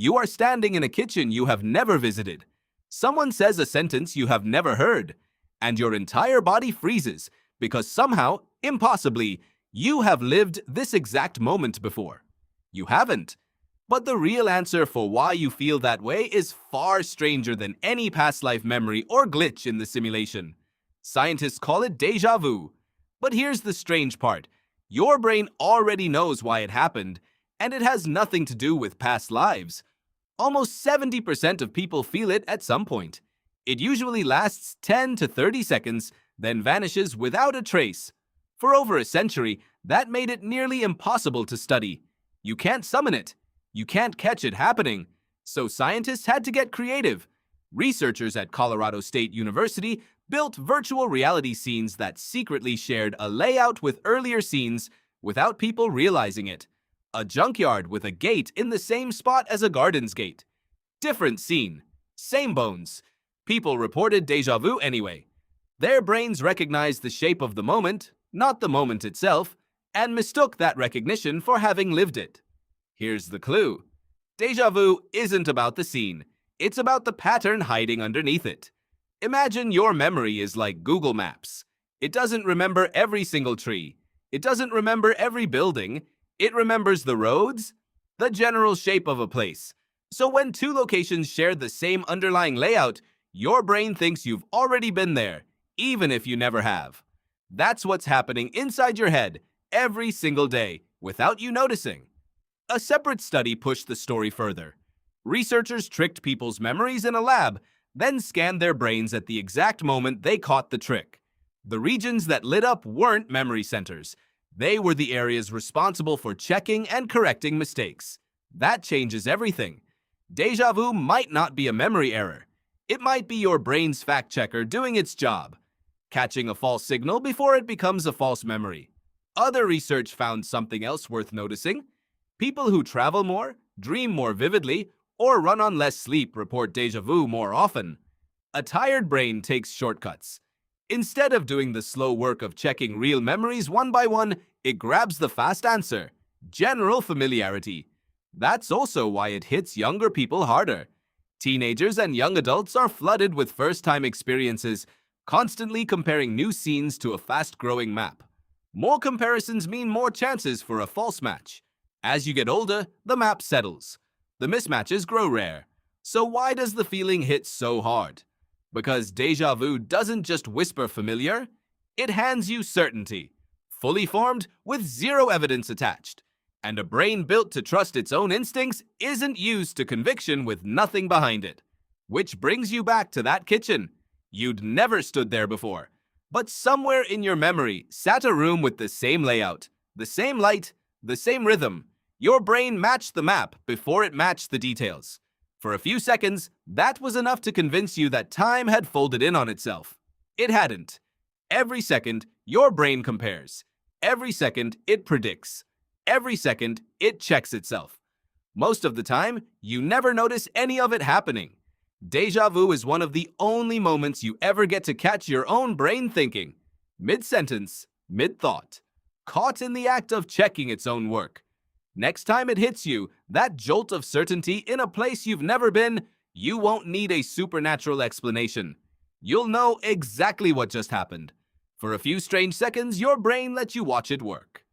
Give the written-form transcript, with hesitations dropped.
You are standing in a kitchen you have never visited. Someone says a sentence you have never heard, and your entire body freezes because somehow, impossibly, you have lived this exact moment before. You haven't. But the real answer for why you feel that way is far stranger than any past life memory or glitch in the simulation. Scientists call it déjà vu. But here's the strange part. Your brain already knows why it happened, and it has nothing to do with past lives. Almost 70% of people feel it at some point. It usually lasts 10 to 30 seconds, then vanishes without a trace. For over a century, that made it nearly impossible to study. You can't summon it. You can't catch it happening. So scientists had to get creative. Researchers at Colorado State University built virtual reality scenes that secretly shared a layout with earlier scenes without people realizing it. A junkyard with a gate in the same spot as a garden's gate. Different scene. Same bones. People reported déjà vu anyway. Their brains recognized the shape of the moment, not the moment itself, and mistook that recognition for having lived it. Here's the clue. Déjà vu isn't about the scene. It's about the pattern hiding underneath it. Imagine your memory is like Google Maps. It doesn't remember every single tree. It doesn't remember every building. It remembers the roads, the general shape of a place. So when two locations share the same underlying layout, your brain thinks you've already been there, even if you never have. That's what's happening inside your head every single day, without you noticing. A separate study pushed the story further. Researchers tricked people's memories in a lab, then scanned their brains at the exact moment they caught the trick. The regions that lit up weren't memory centers. They were the areas responsible for checking and correcting mistakes. That changes everything. Déjà vu might not be a memory error. It might be your brain's fact checker doing its job, catching a false signal before it becomes a false memory. Other research found something else worth noticing. People who travel more, dream more vividly, or run on less sleep report déjà vu more often. A tired brain takes shortcuts. Instead of doing the slow work of checking real memories one by one, it grabs the fast answer: general familiarity. That's also why it hits younger people harder. Teenagers and young adults are flooded with first-time experiences, constantly comparing new scenes to a fast-growing map. More comparisons mean more chances for a false match. As you get older, the map settles. The mismatches grow rare. So why does the feeling hit so hard? Because déjà vu doesn't just whisper familiar, it hands you certainty, fully formed with zero evidence attached. And a brain built to trust its own instincts isn't used to conviction with nothing behind it. Which brings you back to that kitchen. You'd never stood there before. But somewhere in your memory sat a room with the same layout, the same light, the same rhythm. Your brain matched the map before it matched the details. For a few seconds, that was enough to convince you that time had folded in on itself. It hadn't. Every second, your brain compares. Every second, it predicts. Every second, it checks itself. Most of the time, you never notice any of it happening. Déjà vu is one of the only moments you ever get to catch your own brain thinking. Mid-sentence, mid-thought. Caught in the act of checking its own work. Next time it hits you, that jolt of certainty in a place you've never been, you won't need a supernatural explanation. You'll know exactly what just happened. For a few strange seconds, your brain lets you watch it work.